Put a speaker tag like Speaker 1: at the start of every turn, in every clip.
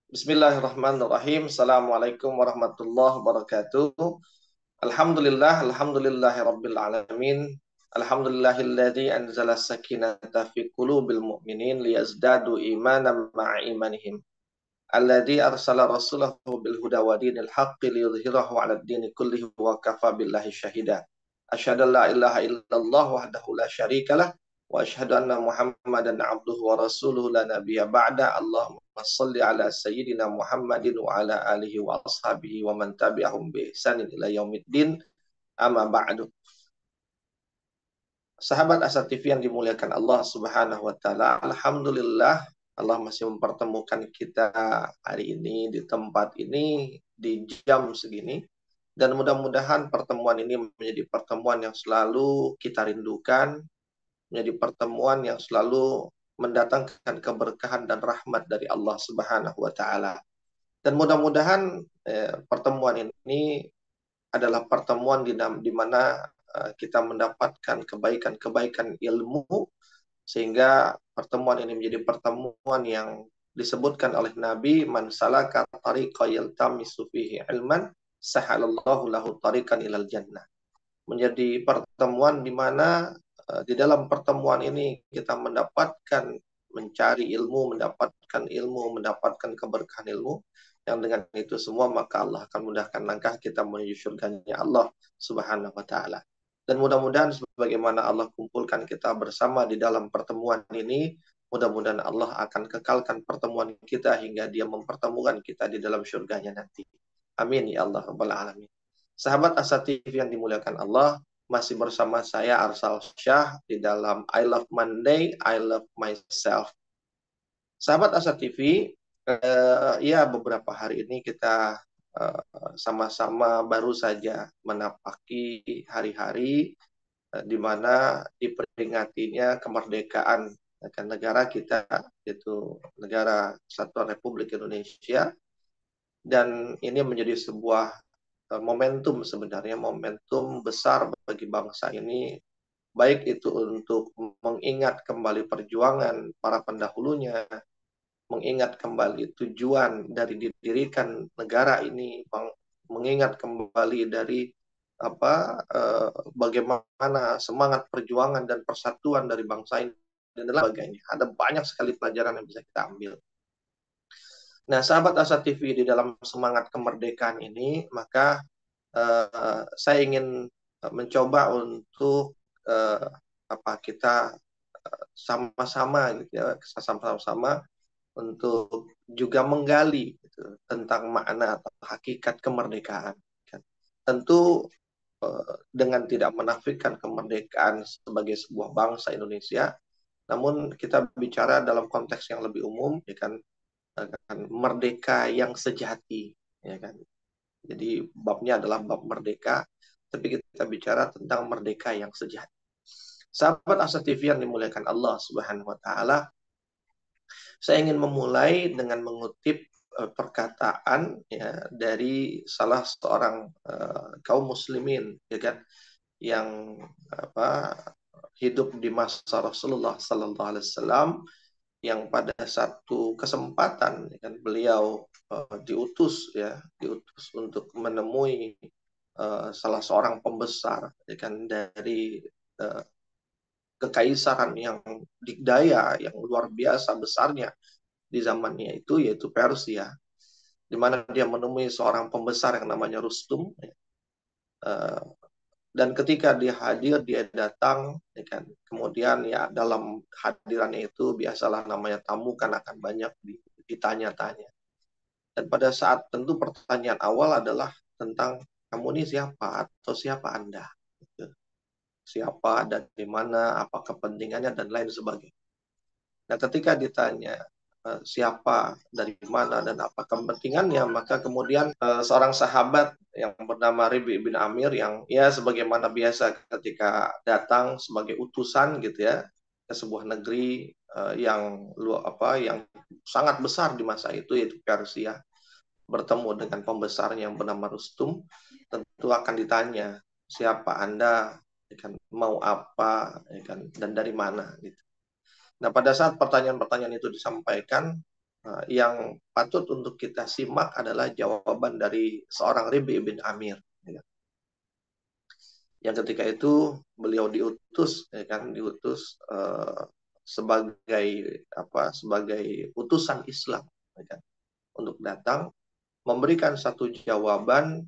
Speaker 1: Bismillahirrahmanirrahim. Assalamualaikum warahmatullahi wabarakatuh. Alhamdulillahi rabbil alamin. Alhamdulillahilladzi anzala sakinata fi qulubil mu'minin liyazdadu imanan ma'a imanihim. Alladzi arsala rasulahu bil huda wa dinil haqqi liyudhhirahu 'alad dini kullihi wa kafa billahi syahida. Asyhadu an la ilaha illallah wahdahu la syarikalah wa asyhadu anna Muhammadan abduhu wa rasuluhu la nabiyya ba'da. Allahumma shalli ala sayyidina Muhammadin wa ala alihi wa ashabihi wa man tabi'ahum bi ihsanin ila yaumiddin. Amma ba'du. Sahabat Asa TV yang dimuliakan Allah Subhanahu wa taala, alhamdulillah Allah masih mempertemukan kita hari ini di tempat ini di jam segini, dan mudah-mudahan pertemuan ini menjadi pertemuan yang selalu kita rindukan, menjadi pertemuan yang selalu mendatangkan keberkahan dan rahmat dari Allah Subhanahu wa taala. Dan mudah-mudahan pertemuan ini adalah pertemuan di mana kita mendapatkan kebaikan-kebaikan ilmu, sehingga pertemuan ini menjadi pertemuan yang disebutkan oleh Nabi, man salaka tariqa yaltamisu fihi ilman sahalallahu lahu tariqan ilal jannah. Menjadi pertemuan di mana di dalam pertemuan ini kita mendapatkan mencari ilmu, mendapatkan keberkahan ilmu, yang dengan itu semua maka Allah akan mudahkan langkah kita menuju surganya Allah Subhanahu wa taala. Dan mudah-mudahan sebagaimana Allah kumpulkan kita bersama di dalam pertemuan ini, mudah-mudahan Allah akan kekalkan pertemuan kita hingga Dia mempertemukan kita di dalam surganya nanti. Amin ya Allah rabbal alamin. Sahabat Asa TV yang dimuliakan Allah, masih bersama saya Arsal Syah di dalam I Love Monday, I Love Myself. Sahabat Asa TV, ya beberapa hari ini kita sama-sama baru saja menapaki hari-hari di mana diperingatinya kemerdekaan negara kita, yaitu negara Kesatuan Republik Indonesia. Dan ini menjadi sebuah momentum, sebenarnya momentum besar bagi bangsa ini, baik itu untuk mengingat kembali perjuangan para pendahulunya, mengingat kembali tujuan dari didirikan negara ini, mengingat kembali dari bagaimana semangat perjuangan dan persatuan dari bangsa ini dan sebagainya. Ada banyak sekali pelajaran yang bisa kita ambil. Nah, sahabat Asa TV, di dalam semangat kemerdekaan ini, maka saya ingin mencoba untuk kita sama-sama gitu ya, sama-sama untuk juga menggali gitu, tentang makna atau hakikat kemerdekaan. Tentu dengan tidak menafikan kemerdekaan sebagai sebuah bangsa Indonesia, namun kita bicara dalam konteks yang lebih umum, ya kan, merdeka yang sejati, ya kan. Jadi babnya adalah bab merdeka, tapi kita bicara tentang merdeka yang sejati. Sahabat Asa TV yang dimuliakan Allah Subhanahu wa taala, saya ingin memulai dengan mengutip perkataan ya dari salah seorang kaum muslimin, ya kan, yang hidup di masa Rasulullah Sallallahu Alaihi Wasallam, yang pada satu kesempatan ya kan, beliau diutus untuk menemui salah seorang pembesar, ya kan, dari kekaisaran yang dikdaya yang luar biasa besarnya di zamannya itu, yaitu Persia, di mana dia menemui seorang pembesar yang namanya Rustum. Dan ketika dia hadir, dia datang, ya kan, kemudian ya dalam hadirannya itu biasalah namanya tamu kan akan banyak ditanya-tanya. Dan pada saat tentu pertanyaan awal adalah tentang kamu ini siapa atau siapa Anda? Siapa, dari mana, apa kepentingannya, dan lain sebagainya. Nah, ketika ditanya siapa, dari mana, dan apa kepentingannya, maka kemudian seorang sahabat yang bernama Ribi bin Amir, yang ya sebagaimana biasa ketika datang sebagai utusan gitu ya ke sebuah negeri yang sangat besar di masa itu, yaitu Persia, bertemu dengan pembesarnya yang bernama Rustum, tentu akan ditanya siapa Anda, ya kan, mau apa, ya kan, dan dari mana gitu. Nah, pada saat pertanyaan-pertanyaan itu disampaikan, yang patut untuk kita simak adalah jawaban dari seorang Rib'i bin Amir. Yang ketika itu beliau diutus, diutus sebagai sebagai utusan Islam, untuk datang memberikan satu jawaban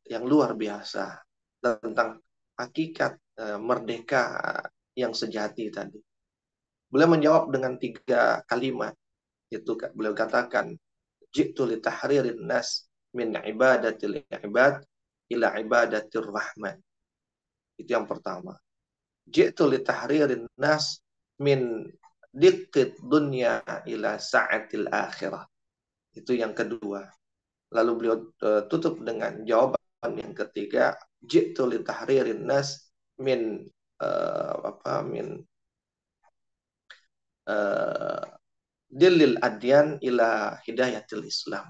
Speaker 1: yang luar biasa tentang hakikat merdeka yang sejati tadi. Beliau menjawab dengan 3 kalimat. Itu beliau katakan, ji'tu li tahririn nas min ibadatil ibad ila ibadatir rahman. Itu yang pertama. Ji'tu li tahririn nas min diqqid dunya ila sa'atil akhirah. Itu yang kedua. Lalu beliau tutup dengan jawaban yang ketiga, ji'tu li tahririn nas min dilil adyan ila hidayatil Islam.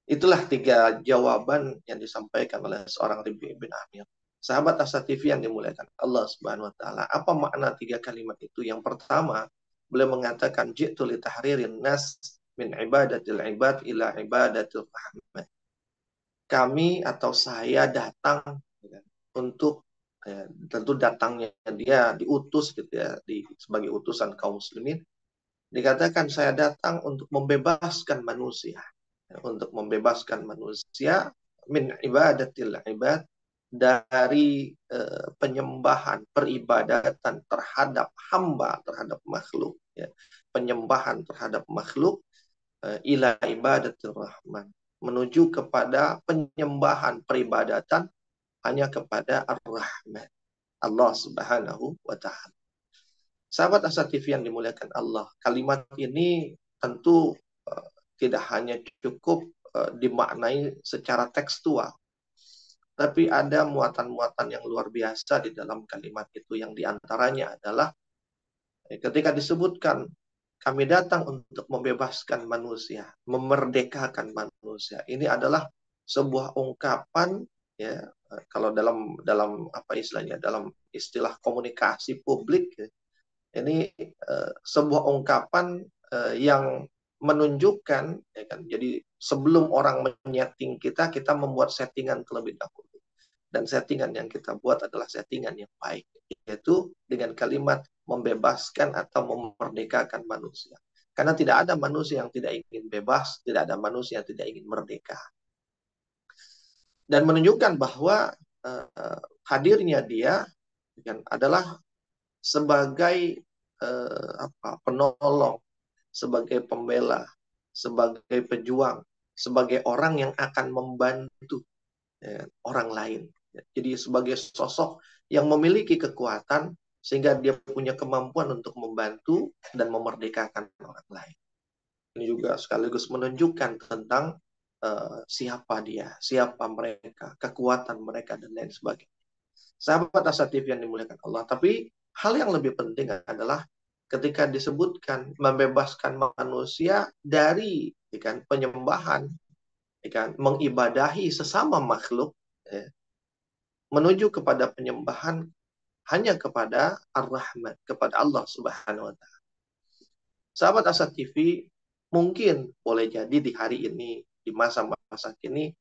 Speaker 1: Itulah 3 jawaban yang disampaikan oleh seorang Rib'i bin Amir. Sahabat Asa TV yang dimuliakan Allah Subhanahu wa taala. Apa makna 3 kalimat itu? Yang pertama, beliau mengatakan ji'tu li tahririn nas min ibadatil ibad ila ibadatil rahman. Kami atau saya datang untuk tentu datangnya dia diutus gitu ya, sebagai utusan kaum muslimin. Dikatakan saya datang untuk membebaskan manusia, untuk membebaskan manusia min ibadatil ibad, dari penyembahan, peribadatan terhadap hamba, terhadap makhluk, ya. Penyembahan terhadap makhluk ila ibadatil rahman, menuju kepada penyembahan, peribadatan hanya kepada Ar-Rahman, Allah Subhanahu wa taala. Sahabat Asa TV yang dimuliakan Allah, kalimat ini tentu tidak hanya cukup dimaknai secara tekstual, tapi ada muatan-muatan yang luar biasa di dalam kalimat itu, yang diantaranya adalah ketika disebutkan kami datang untuk membebaskan manusia, memerdekakan manusia. Ini adalah sebuah ungkapan, ya, kalau dalam apa istilahnya, dalam istilah komunikasi publik, ya, ini sebuah ungkapan yang menunjukkan, ya kan, jadi sebelum orang menyeting kita membuat settingan terlebih dahulu. Dan settingan yang kita buat adalah settingan yang baik, yaitu dengan kalimat membebaskan atau memerdekakan manusia. Karena tidak ada manusia yang tidak ingin bebas, tidak ada manusia yang tidak ingin merdeka. Dan menunjukkan bahwa hadirnya dia kan, adalah sebagai penolong, sebagai pembela, sebagai pejuang, sebagai orang yang akan membantu orang lain. Jadi sebagai sosok yang memiliki kekuatan sehingga dia punya kemampuan untuk membantu dan memerdekakan orang lain. Ini juga sekaligus menunjukkan tentang siapa dia, siapa mereka, kekuatan mereka, dan lain sebagainya. Sahabat Asa TV yang dimuliakan Allah. Tapi hal yang lebih penting adalah ketika disebutkan membebaskan manusia dari penyembahan, mengibadahi sesama makhluk, menuju kepada penyembahan hanya kepada Ar-Rahman, kepada Allah Subhanahu wa taala. Sahabat Asa TV, mungkin boleh jadi di hari ini, di masa-masa kini,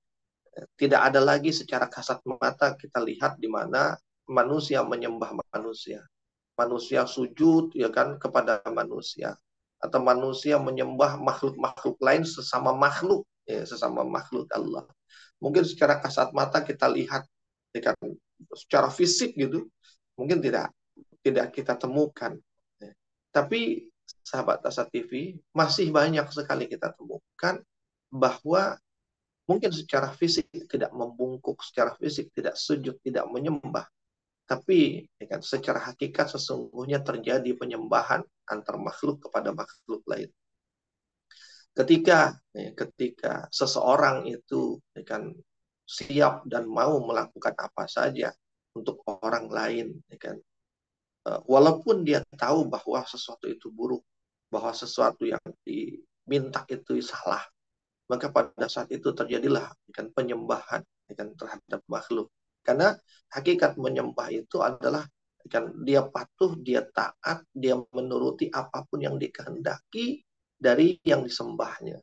Speaker 1: tidak ada lagi secara kasat mata kita lihat di mana manusia menyembah manusia. Manusia sujud, ya kan, kepada manusia, atau manusia menyembah makhluk-makhluk lain sesama makhluk, ya, sesama makhluk Allah. Mungkin secara kasat mata kita lihat, ya kan, secara fisik gitu, mungkin tidak kita temukan. Tapi sahabat Asa TV, masih banyak sekali kita temukan bahwa mungkin secara fisik tidak membungkuk, secara fisik tidak sujud, tidak menyembah, tapi ya kan, secara hakikat sesungguhnya terjadi penyembahan antar makhluk kepada makhluk lain. Ketika seseorang itu ya kan, siap dan mau melakukan apa saja untuk orang lain, ya kan, walaupun dia tahu bahwa sesuatu itu buruk, bahwa sesuatu yang diminta itu salah, maka pada saat itu terjadilah ya kan, penyembahan ya kan, terhadap makhluk. Karena hakikat menyembah itu adalah ya kan, dia patuh, dia taat, dia menuruti apapun yang dikehendaki dari yang disembahnya.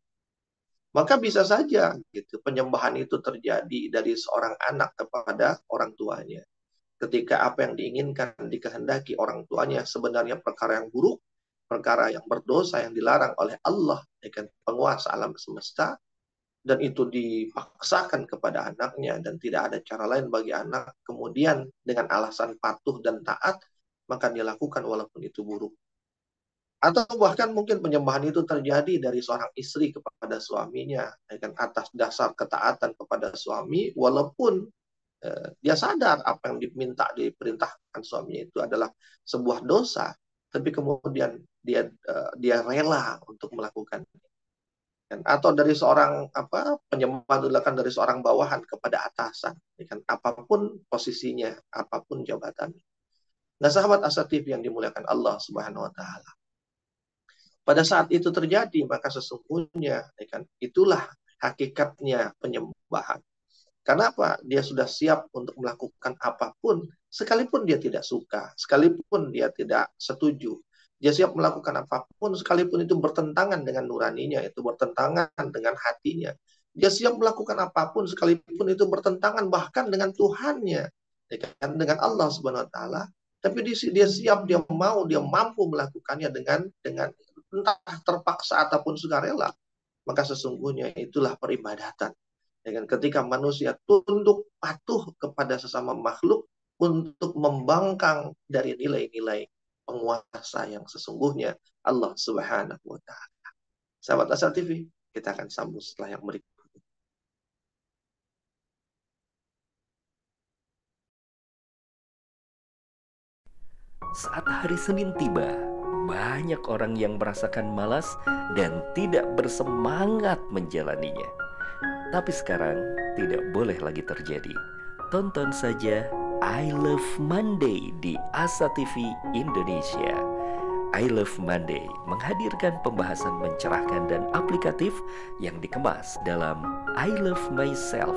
Speaker 1: Maka bisa saja gitu penyembahan itu terjadi dari seorang anak kepada orang tuanya. Ketika apa yang diinginkan, dikehendaki orang tuanya sebenarnya perkara yang buruk, perkara yang berdosa yang dilarang oleh Allah, ya kan, penguasa alam semesta, dan itu dipaksakan kepada anaknya dan tidak ada cara lain bagi anak, kemudian dengan alasan patuh dan taat, maka dilakukan walaupun itu buruk. Atau bahkan mungkin penyembahan itu terjadi dari seorang istri kepada suaminya, ya kan, atas dasar ketaatan kepada suami, walaupun dia sadar apa yang diminta, diperintahkan suaminya itu adalah sebuah dosa, tapi kemudian dia rela untuk melakukan. Atau dari seorang penyembah dilakukan dari seorang bawahan kepada atasan, ya kan, apapun posisinya, apapun jabatannya. Nah, sahabat Asa TV yang dimuliakan Allah Subhanahu wa taala. Pada saat itu terjadi, maka sesungguhnya, ya kan, itulah hakikatnya penyembahan. Karena apa? Dia sudah siap untuk melakukan apapun, sekalipun dia tidak suka, sekalipun dia tidak setuju. Dia siap melakukan apapun, sekalipun itu bertentangan dengan nuraninya, itu bertentangan dengan hatinya. Dia siap melakukan apapun, sekalipun itu bertentangan bahkan dengan Tuhannya, ya kan? Dengan Allah Subhanahu Wa Taala. Tapi dia siap, dia mau, dia mampu melakukannya dengan entah terpaksa ataupun sukarela. Maka sesungguhnya itulah peribadatan. Dengan ketika manusia tunduk patuh kepada sesama makhluk untuk membangkang dari nilai-nilai penguasa yang sesungguhnya Allah Subhanahu wa taala. Sahabat Asal TV, kita akan sambung setelah yang berikut.
Speaker 2: Saat hari Senin tiba, banyak orang yang merasakan malas dan tidak bersemangat menjalaninya. Tapi sekarang tidak boleh lagi terjadi. Tonton saja I Love Monday di Asa TV Indonesia. I Love Monday menghadirkan pembahasan mencerahkan dan aplikatif yang dikemas dalam I Love Myself,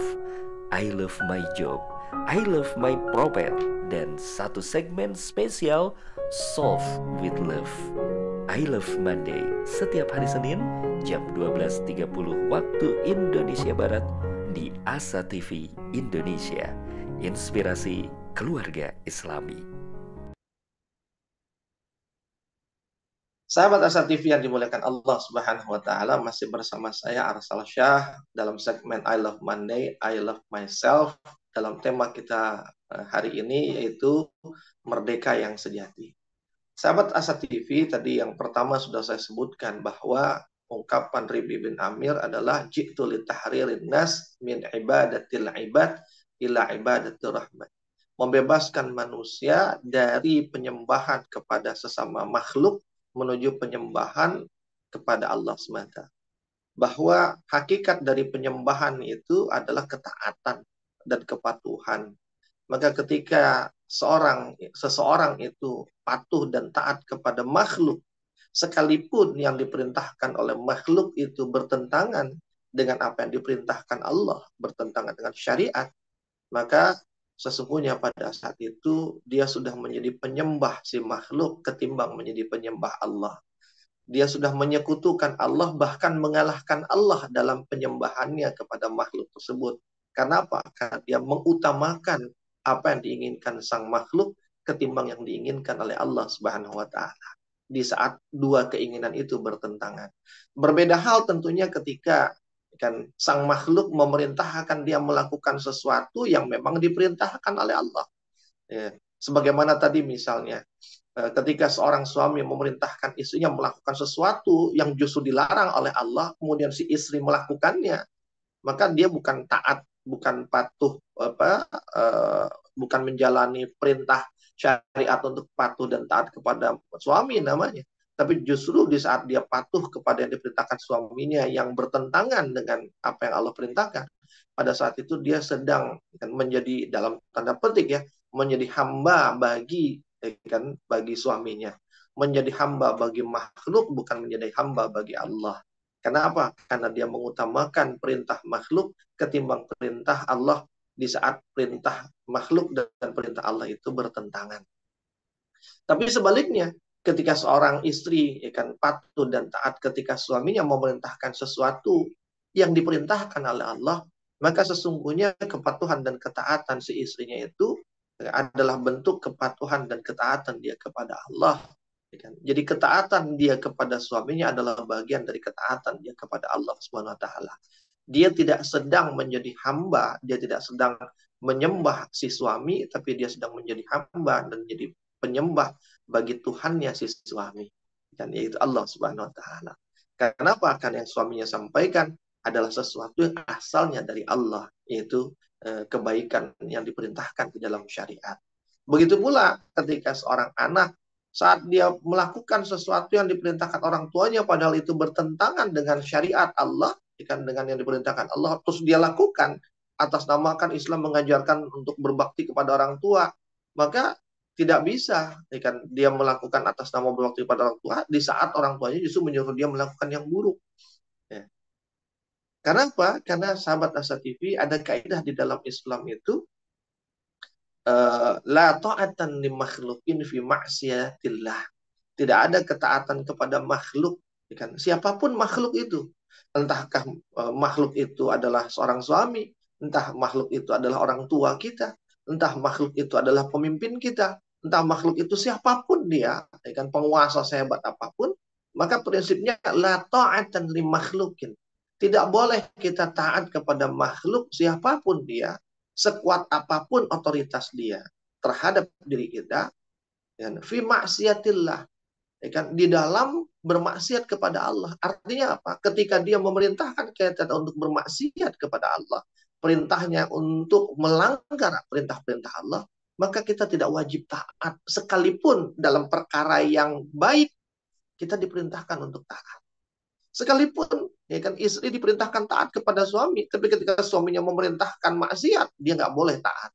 Speaker 2: I Love My Job, I Love My Prophet, dan satu segmen spesial Solve with Love. I Love Monday setiap hari Senin jam 12.30 waktu Indonesia Barat di Asa TV Indonesia. Inspirasi keluarga Islami.
Speaker 1: Sahabat Asa TV yang dimuliakan Allah Subhanahu wa taala, masih bersama saya Arsal Syah dalam segmen I Love Monday, I Love Myself, dalam tema kita hari ini yaitu Merdeka yang Sejati. Sahabat Asa TV, tadi yang pertama sudah saya sebutkan bahwa ungkapan Ribi bin Amir adalah ji'tu li tahririn nas min ibadatil ibad ila ibadatir rahman. Membebaskan manusia dari penyembahan kepada sesama makhluk menuju penyembahan kepada Allah semata. Bahwa hakikat dari penyembahan itu adalah ketaatan dan kepatuhan. Maka ketika seseorang itu patuh dan taat kepada makhluk, sekalipun yang diperintahkan oleh makhluk itu bertentangan dengan apa yang diperintahkan Allah, bertentangan dengan syariat, maka sesungguhnya pada saat itu dia sudah menjadi penyembah si makhluk ketimbang menjadi penyembah Allah. Dia sudah menyekutukan Allah, bahkan mengalahkan Allah dalam penyembahannya kepada makhluk tersebut. Karena apa? Karena dia mengutamakan apa yang diinginkan sang makhluk ketimbang yang diinginkan oleh Allah Subhanahu wa taala. Di saat dua keinginan itu bertentangan. Berbeda hal tentunya ketika kan sang makhluk memerintahkan dia melakukan sesuatu yang memang diperintahkan oleh Allah. Ya. Sebagaimana tadi misalnya ketika seorang suami memerintahkan istrinya melakukan sesuatu yang justru dilarang oleh Allah, kemudian si istri melakukannya, maka dia bukan taat, bukan patuh, bukan menjalani perintah syariat untuk patuh dan taat kepada suami namanya. Tapi justru di saat dia patuh kepada yang diperintahkan suaminya yang bertentangan dengan apa yang Allah perintahkan, pada saat itu dia sedang menjadi dalam tanda petik ya, menjadi hamba bagi suaminya, menjadi hamba bagi makhluk bukan menjadi hamba bagi Allah. Kenapa? Karena dia mengutamakan perintah makhluk ketimbang perintah Allah di saat perintah makhluk dan perintah Allah itu bertentangan. Tapi sebaliknya, ketika seorang istri ya kan patuh dan taat ketika suaminya memerintahkan sesuatu yang diperintahkan oleh Allah, maka sesungguhnya kepatuhan dan ketaatan si istrinya itu adalah bentuk kepatuhan dan ketaatan dia kepada Allah. Ya kan? Jadi ketaatan dia kepada suaminya adalah bagian dari ketaatan dia kepada Allah Subhanahu wa taala. Dia tidak sedang menjadi hamba, dia tidak sedang menyembah si suami, tapi dia sedang menjadi hamba dan menjadi penyembah bagi Tuhannya si suami. Dan yaitu Allah Subhanahu wa taala. Kenapa? Karena yang suaminya sampaikan adalah sesuatu yang asalnya dari Allah, yaitu kebaikan yang diperintahkan di dalam syariat. Begitu pula ketika seorang anak saat dia melakukan sesuatu yang diperintahkan orang tuanya padahal itu bertentangan dengan syariat Allah, dengan yang diperintahkan Allah, terus dia lakukan atas nama kan Islam mengajarkan untuk berbakti kepada orang tua, maka tidak bisa kan dia melakukan atas nama berbakti kepada orang tua di saat orang tuanya justru menyuruh dia melakukan yang buruk. Ya. Karena apa? Karena sahabat Asa TV ada kaidah di dalam Islam itu la ta'atan li makhluqin fi ma'siyatillah. Tidak ada ketaatan kepada makhluk, kan? Siapapun makhluk itu, entahkah makhluk itu adalah seorang suami, entah makhluk itu adalah orang tua kita, entah makhluk itu adalah pemimpin kita, entah makhluk itu siapapun dia, kan penguasa sehebat apapun, maka prinsipnya la ta'atan li makhlukin. Tidak boleh kita taat kepada makhluk siapapun dia, sekuat apapun otoritas dia terhadap diri kita, dan fi maksiatillah, ya kan, di dalam bermaksiat kepada Allah. Artinya apa? Ketika dia memerintahkan kita untuk bermaksiat kepada Allah, perintahnya untuk melanggar perintah-perintah Allah, maka kita tidak wajib taat. Sekalipun dalam perkara yang baik, kita diperintahkan untuk taat. Sekalipun ya kan istri diperintahkan taat kepada suami, tapi ketika suaminya memerintahkan maksiat, dia nggak boleh taat.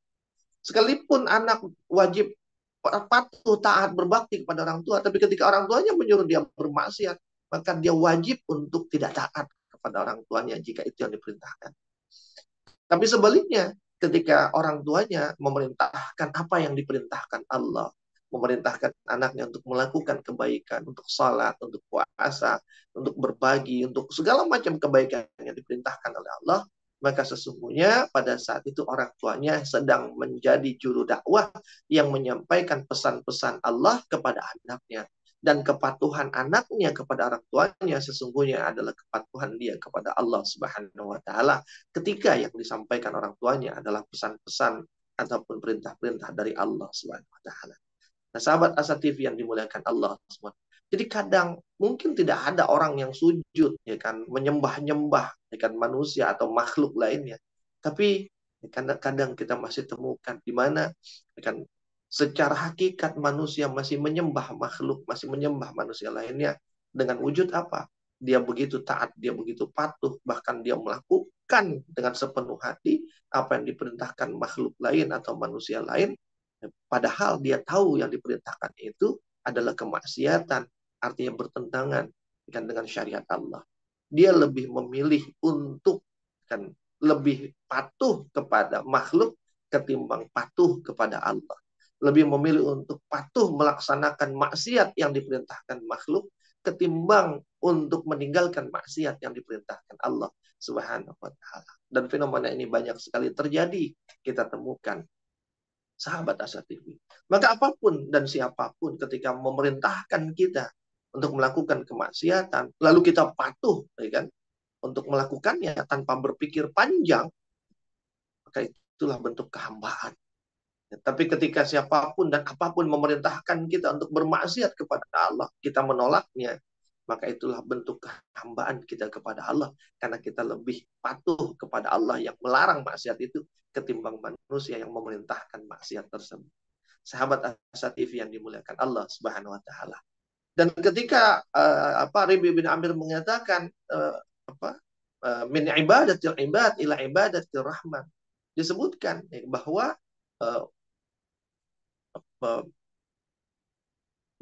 Speaker 1: Sekalipun anak wajib patuh taat berbakti kepada orang tua, tapi ketika orang tuanya menyuruh dia bermaksiat, maka dia wajib untuk tidak taat kepada orang tuanya jika itu yang diperintahkan. Tapi sebaliknya, ketika orang tuanya memerintahkan apa yang diperintahkan Allah, memerintahkan anaknya untuk melakukan kebaikan, untuk salat, untuk puasa, untuk berbagi, untuk segala macam kebaikan yang diperintahkan oleh Allah, maka sesungguhnya pada saat itu orang tuanya sedang menjadi juru dakwah yang menyampaikan pesan-pesan Allah kepada anaknya. Dan kepatuhan anaknya kepada orang tuanya sesungguhnya adalah kepatuhan dia kepada Allah Subhanahu wa taala ketika yang disampaikan orang tuanya adalah pesan-pesan ataupun perintah-perintah dari Allah Subhanahu wa taala. Nah, sahabat Asa TV yang dimuliakan Allah semua. Jadi kadang mungkin tidak ada orang yang sujud ya kan menyembah-nyembah ya kan manusia atau makhluk lainnya. Tapi kadang-kadang kita masih temukan di mana ya kan secara hakikat manusia masih menyembah makhluk, masih menyembah manusia lainnya dengan wujud apa? Dia begitu taat, dia begitu patuh, bahkan dia melakukan dengan sepenuh hati apa yang diperintahkan makhluk lain atau manusia lain, padahal dia tahu yang diperintahkan itu adalah kemaksiatan, artinya bertentangan dengan syariat Allah. Dia lebih memilih untuk kan lebih patuh kepada makhluk ketimbang patuh kepada Allah. Lebih memilih untuk patuh melaksanakan maksiat yang diperintahkan makhluk ketimbang untuk meninggalkan maksiat yang diperintahkan Allah Subhanahu wa taala. Dan fenomena ini banyak sekali terjadi, kita temukan sahabat Asa TV. Maka apapun dan siapapun ketika memerintahkan kita untuk melakukan kemaksiatan, lalu kita patuh, ya kan, untuk melakukannya tanpa berpikir panjang, maka itulah bentuk kehambaan. Ya, tapi ketika siapapun dan apapun memerintahkan kita untuk bermaksiat kepada Allah, kita menolaknya, maka itulah bentuk kehambaan kita kepada Allah. Karena kita lebih patuh kepada Allah yang melarang maksiat itu ketimbang manusia yang memerintahkan maksiat tersebut. Sahabat Asa TV yang dimuliakan Allah Subhanahu wa taala. Dan ketika Rabi bin Amir mengatakan min ibadatil ibad ila ibadatil rahman, disebutkan bahwa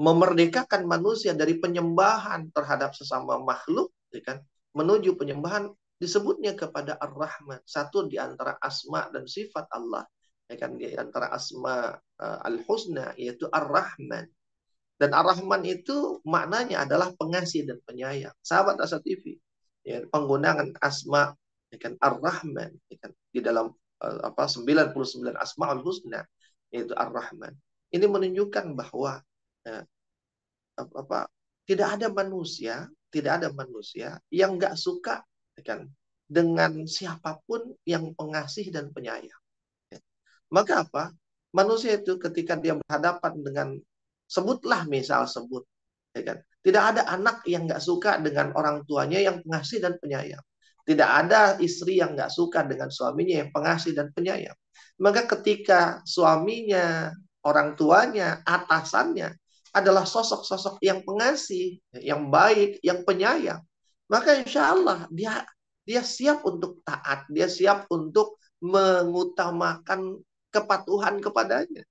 Speaker 1: memerdekakan manusia dari penyembahan terhadap sesama makhluk, ya kan, menuju penyembahan disebutnya kepada Ar-Rahman, satu di antara asma dan sifat Allah, ya kan, di antara asma Al-Husna yaitu Ar-Rahman. Dan Ar-Rahman itu maknanya adalah pengasih dan penyayang. Sahabat Asa TV, ya, penggunaan asma ya kan, Ar-Rahman ya kan, di dalam 99 Asmaul Husna yaitu Ar-Rahman. Ini menunjukkan bahwa ya, apa tidak ada manusia yang nggak suka ya kan, dengan siapapun yang pengasih dan penyayang. Ya. Maka apa? Manusia itu ketika dia berhadapan dengan, sebutlah misal sebut, ya kan? Tidak ada anak yang nggak suka dengan orang tuanya yang pengasih dan penyayang. Tidak ada istri yang nggak suka dengan suaminya yang pengasih dan penyayang. Maka ketika suaminya, orang tuanya, atasannya adalah sosok-sosok yang pengasih, yang baik, yang penyayang, maka insya Allah dia siap untuk taat, dia siap untuk mengutamakan kepatuhan kepadanya.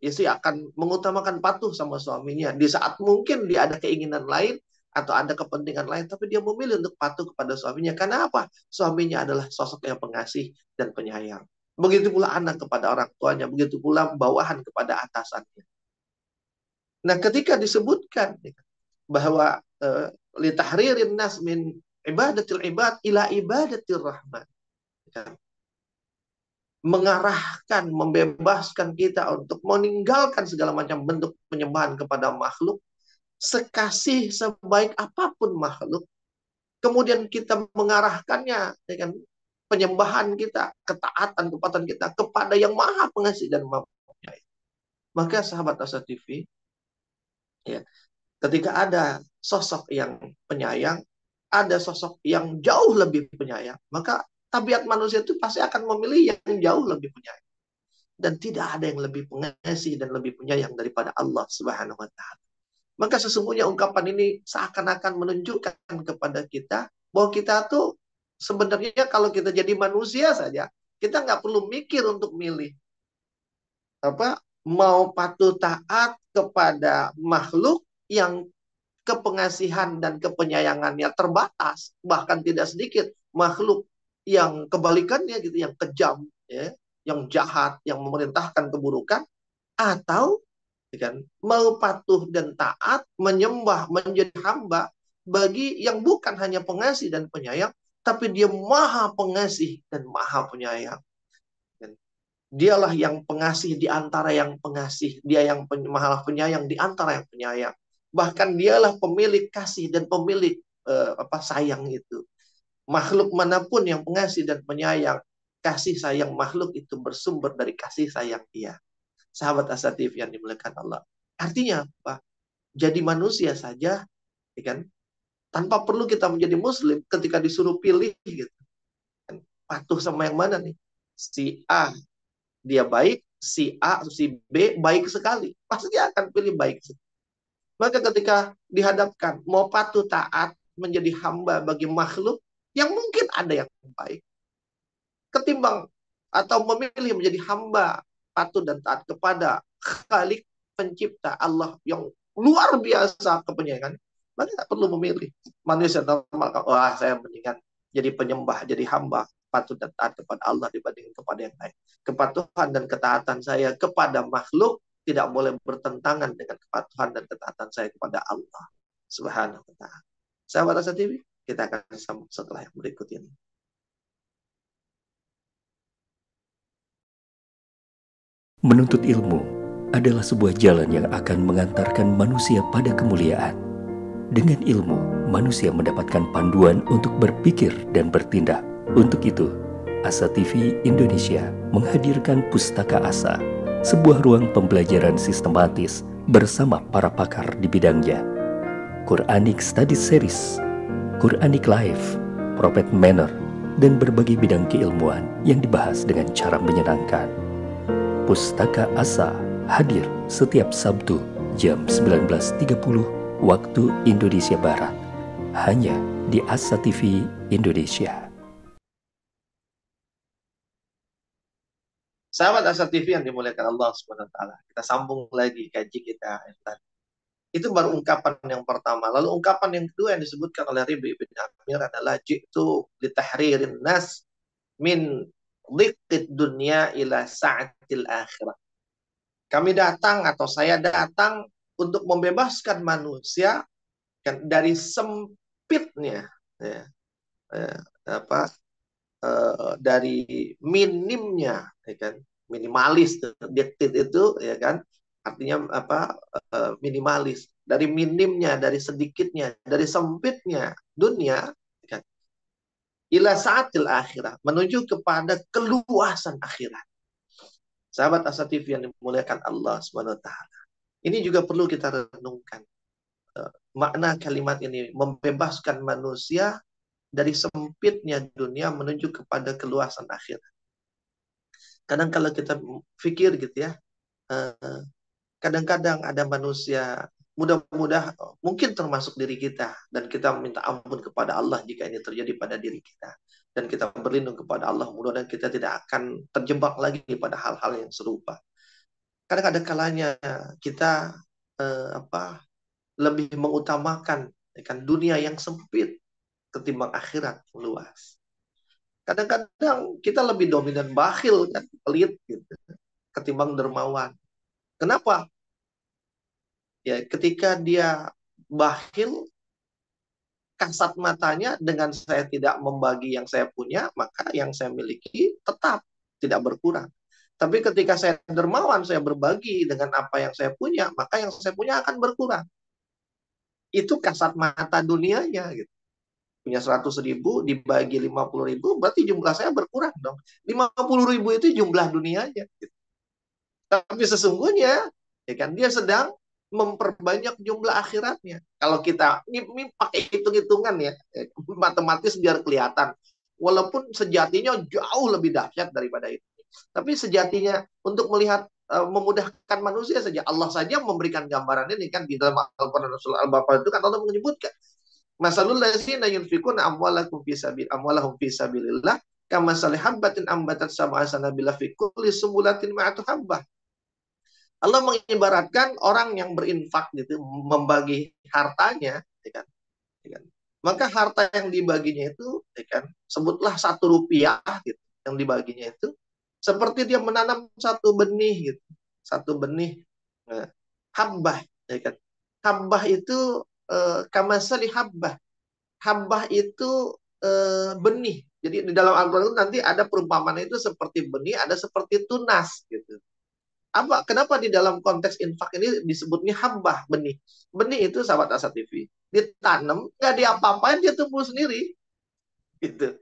Speaker 1: Istri akan mengutamakan patuh sama suaminya. Di saat mungkin dia ada keinginan lain atau ada kepentingan lain, tapi dia memilih untuk patuh kepada suaminya. Karena apa? Suaminya adalah sosok yang pengasih dan penyayang. Begitu pula anak kepada orang tuanya, begitu pula bawahan kepada atasannya. Nah, ketika disebutkan bahwa litahririn nas min ibadatil ibad ila ibadatir rahman, mengarahkan, membebaskan kita untuk meninggalkan segala macam bentuk penyembahan kepada makhluk, sekasih sebaik apapun makhluk, kemudian kita mengarahkannya dengan penyembahan kita, ketaatan kita kepada yang maha pengasih dan maha penyayang. Maka sahabat Asa TV, ya, ketika ada sosok yang penyayang, ada sosok yang jauh lebih penyayang, maka tabiat manusia itu pasti akan memilih yang jauh lebih penyayang. Dan tidak ada yang lebih pengasih dan lebih penyayang daripada Allah Subhanahu wa Ta'ala. Maka sesungguhnya ungkapan ini seakan-akan menunjukkan kepada kita bahwa kita tuh sebenarnya kalau kita jadi manusia saja, kita nggak perlu mikir untuk milih mau patuh taat kepada makhluk yang kepengasihan dan kepenyayangannya terbatas, bahkan tidak sedikit makhluk yang kebalikannya gitu, yang kejam, ya, yang jahat, yang memerintahkan keburukan, atau kan mau patuh dan taat, menyembah, menjadi hamba bagi yang bukan hanya pengasih dan penyayang, tapi dia maha pengasih dan maha penyayang. Dialah yang pengasih di antara yang pengasih, dia yang maha penyayang di antara yang penyayang. Bahkan dialah pemilik kasih dan pemilik sayang itu. Makhluk manapun yang pengasih dan penyayang, kasih sayang makhluk itu bersumber dari kasih sayang dia. Sahabat Asatif yang dimuliakan Allah. Artinya apa? Jadi manusia saja, ya kan? Tanpa perlu kita menjadi muslim, ketika disuruh pilih gitu. Patuh sama yang mana nih? Si A dia baik, si A, si B baik sekali. Pasti dia akan pilih baik. Maka ketika dihadapkan, mau patuh taat menjadi hamba bagi makhluk, yang mungkin ada yang baik, ketimbang atau memilih menjadi hamba patuh dan taat kepada Khalik pencipta Allah yang luar biasa kepenyayangan, maka tidak perlu memilih. Manusia normal, wah saya mendingan jadi penyembah, jadi hamba, patuh dan taat kepada Allah dibandingkan kepada yang lain. Kepatuhan dan ketaatan saya kepada makhluk tidak boleh bertentangan dengan kepatuhan dan ketaatan saya kepada Allah Subhanahu wa Ta'ala. Sahabat Asa TV, kita akan sambung setelah yang berikut ini.
Speaker 2: Menuntut ilmu adalah sebuah jalan yang akan mengantarkan manusia pada kemuliaan. Dengan ilmu, manusia mendapatkan panduan untuk berpikir dan bertindak. Untuk itu, Asa TV Indonesia menghadirkan Pustaka Asa, sebuah ruang pembelajaran sistematis bersama para pakar di bidangnya. Quranic Study Series, Quranic Life, Prophet Manner, dan berbagai bidang keilmuan yang dibahas dengan cara menyenangkan. Pustaka Asa hadir setiap Sabtu jam 19.30 waktu Indonesia Barat, hanya di Asa TV Indonesia.
Speaker 1: Sahabat Asa TV yang dimuliakan Allah Subhanahu wa Ta'ala, kita sambung lagi kaji kita. Itu baru ungkapan yang pertama. Lalu ungkapan yang kedua yang disebutkan oleh Ribi bin Amir adalah jitu litahririn nas min dhiqqid dunya ila sa'atil akhirah. Kami datang atau saya datang untuk membebaskan manusia kan dari sempitnya, ya, eh, apa dari minimnya, ya kan, minimalis, diktit itu, ya kan, artinya apa, minimalis, dari minimnya, dari sedikitnya, dari sempitnya dunia, ya kan, ila saatil akhirah, menuju kepada keluasan akhirat. Sahabat Asa TV yang dimuliakan Allah Subhanahu wa taala. Ini juga perlu kita renungkan. Makna kalimat ini membebaskan manusia dari sempitnya dunia menuju kepada keluasan akhirat. Kadang kalau kita pikir gitu ya, kadang-kadang ada manusia, mudah-mudah mungkin termasuk diri kita, dan kita minta ampun kepada Allah jika ini terjadi pada diri kita, dan kita berlindung kepada Allah, mudah-mudahan kita tidak akan terjebak lagi pada hal-hal yang serupa. Kadang ada kalanya kita lebih mengutamakan, ya kan, dunia yang sempit ketimbang akhirat luas. Kadang-kadang kita lebih dominan bakhil, kan, pelit gitu, ketimbang dermawan. Kenapa? Ya, ketika dia bakhil, kasat matanya dengan saya tidak membagi yang saya punya, maka yang saya miliki tetap tidak berkurang. Tapi ketika saya dermawan, saya berbagi dengan apa yang saya punya, maka yang saya punya akan berkurang. Itu kasat mata dunianya gitu. Punya 100.000 dibagi 50.000, berarti jumlah saya berkurang dong. 50.000 itu jumlah dunianya. Gitu. Tapi sesungguhnya, ya kan, dia sedang memperbanyak jumlah akhiratnya. Kalau kita ini pakai hitung-hitungan ya, matematis biar kelihatan. Walaupun sejatinya jauh lebih dahsyat daripada itu. Tapi sejatinya untuk melihat, memudahkan manusia saja, Allah saja memberikan gambaran ini kan di dalam Al-Quran Surah Al-Baqarah itu kan Allah menyebutkan, masalul ladzina yunfikuna amwalahum fi sabilillah kamasali habbatin ambatat sab'a sanabila fi kulli sumbulatin ma'atu habbah. Allah mengibaratkan orang yang berinfak gitu, membagi hartanya, ya kan, ya kan. Maka harta yang dibaginya itu, ya kan, sebutlah 1 rupiah gitu, yang dibaginya itu seperti dia menanam satu benih gitu, satu benih, habbah, ya kan. Habbah itu kamasali habbah. Habbah itu benih. Jadi di dalam Al-Quran itu nanti ada perumpamaan itu seperti benih, ada seperti tunas gitu. Kenapa di dalam konteks infak ini disebutnya habbah, benih? Benih itu, sahabat Asa TV, ditanam, nggak diapa-apain, dia tumbuh sendiri. Gitu.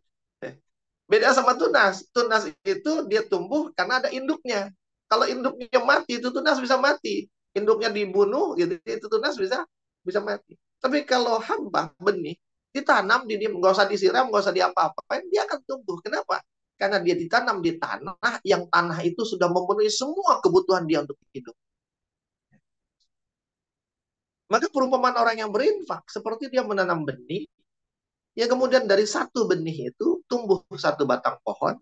Speaker 1: Beda sama tunas. Tunas itu dia tumbuh karena ada induknya. Kalau induknya mati, itu tunas bisa mati. Induknya dibunuh, gitu, itu tunas bisa mati. Tapi kalau habbah, benih, ditanam, nggak usah disiram, nggak usah diapa-apain, dia akan tumbuh. Kenapa? Karena dia ditanam di tanah yang tanah itu sudah memenuhi semua kebutuhan dia untuk hidup. Maka perumpamaan orang yang berinfak seperti dia menanam benih, ya kemudian dari satu benih itu tumbuh satu batang pohon,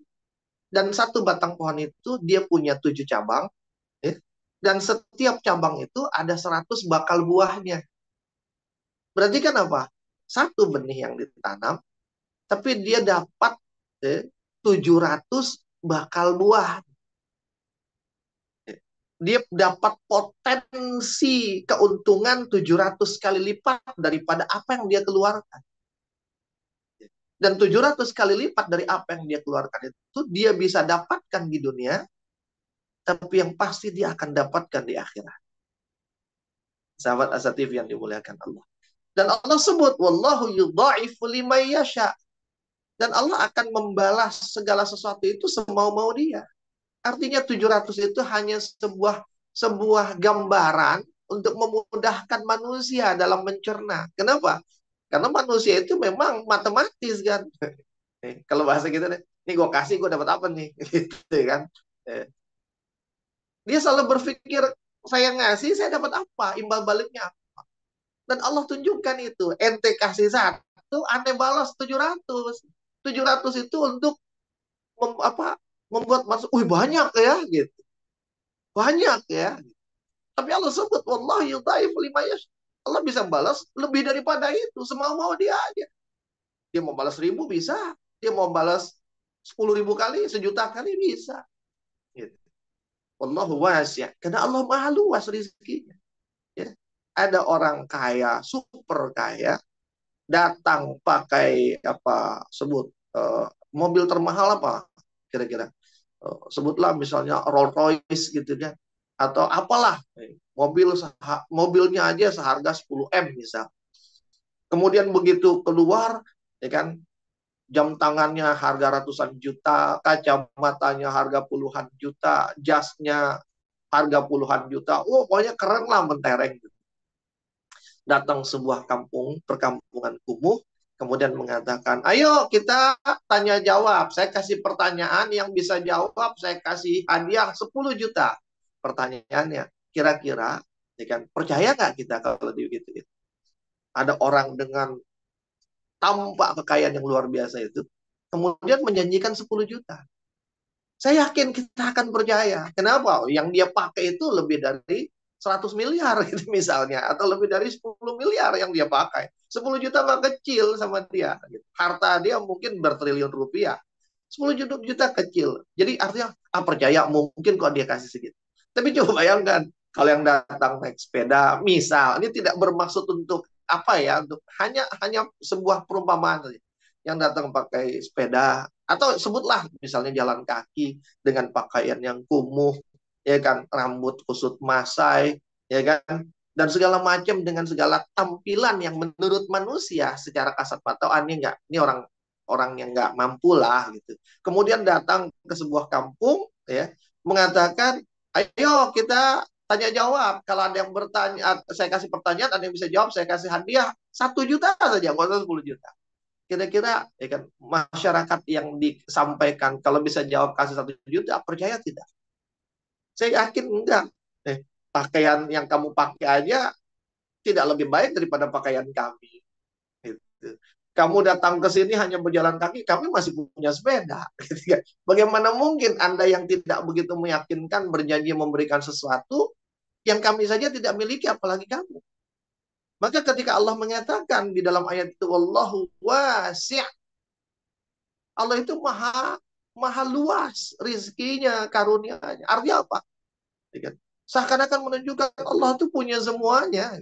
Speaker 1: dan satu batang pohon itu dia punya 7 cabang, ya, dan setiap cabang itu ada 100 bakal buahnya. Berarti kan apa? Satu benih yang ditanam, tapi dia dapat 700 bakal buah. Dia dapat potensi keuntungan 700 kali lipat daripada apa yang dia keluarkan. Dan 700 kali lipat dari apa yang dia keluarkan itu dia bisa dapatkan di dunia, tapi yang pasti dia akan dapatkan di akhirat. Sahabat Asa TV yang dimuliakan Allah. Dan Allah sebut, wallahu yudha'ifu liman yasha. Dan Allah akan membalas segala sesuatu itu semau-mau dia. Artinya 700 itu hanya sebuah gambaran untuk memudahkan manusia dalam mencerna. Kenapa? Karena manusia itu memang matematis kan. Kalau bahasa kita, nih gue kasih, gue dapat apa nih? Gitu kan. Dia selalu berpikir, saya ngasih, saya dapat apa? Imbal baliknya apa? Dan Allah tunjukkan itu. Ente kasih 1, ane balas 700. 700 itu untuk membuat masuk, banyak ya gitu. Banyak ya. Tapi Allah sebut, wallahi yudha'ifu liman yasha. Allah bisa balas lebih daripada itu, semau-mau dia aja. Dia mau balas 1.000 bisa, dia mau balas 10.000 kali, 1.000.000 kali bisa. Gitu. Wallahu wasi'. Karena Allah maha luas rezekinya. Ya. ada orang kaya, super kaya, datang pakai apa sebut mobil termahal apa kira-kira. Sebutlah misalnya Rolls Royce gitu kan, atau apalah mobilnya aja seharga 10 M misal. Kemudian begitu keluar, ya kan, jam tangannya harga ratusan juta, kacamatanya harga puluhan juta, jasnya harga puluhan juta. Oh, pokoknya keren lah, mentereng. Datang sebuah perkampungan kumuh, kemudian mengatakan, ayo kita tanya jawab. Saya kasih pertanyaan, yang bisa jawab saya kasih hadiah 10 juta. Pertanyaannya, kira-kira, ya kan, percaya nggak kita kalau begitu? Ada orang dengan tampak kekayaan yang luar biasa itu, kemudian menjanjikan 10 juta. Saya yakin kita akan percaya. Kenapa? Yang dia pakai itu lebih dari 100 miliar gitu misalnya. Atau lebih dari 10 miliar yang dia pakai. 10 juta mah kecil sama dia. Harta dia mungkin bertriliun rupiah. 10 juta kecil. Jadi artinya, percaya mungkin kok dia kasih segitu. Tapi coba bayangkan, kalau yang datang naik sepeda, misal, ini tidak bermaksud untuk apa ya, untuk hanya sebuah perumpamaan saja. Yang datang pakai sepeda, atau sebutlah misalnya jalan kaki dengan pakaian yang kumuh, ya kan, rambut kusut masai, ya kan, dan segala macam dengan segala tampilan yang menurut manusia secara kasat mata, ini orang orang yang nggak mampu lah gitu. Kemudian datang ke sebuah kampung, ya, mengatakan, ayo kita tanya jawab. Kalau ada yang bertanya, saya kasih pertanyaan, ada yang bisa jawab, saya kasih hadiah 1 juta saja, nggak usah 10 juta. Kira-kira, ya kan, masyarakat yang disampaikan kalau bisa jawab kasih 1 juta, percaya tidak? Saya yakin enggak. Pakaian yang kamu pakai aja tidak lebih baik daripada pakaian kami. Gitu. Kamu datang ke sini hanya berjalan kaki, kami masih punya sepeda. Gitu kan. Bagaimana mungkin Anda yang tidak begitu meyakinkan berjanji memberikan sesuatu yang kami saja tidak miliki, apalagi kamu. Maka ketika Allah mengatakan di dalam ayat itu, Wallahu wasi', Allah itu maha luas rizkinya, karunia-Nya. Artinya apa? Seakan-akan menunjukkan Allah itu punya semuanya.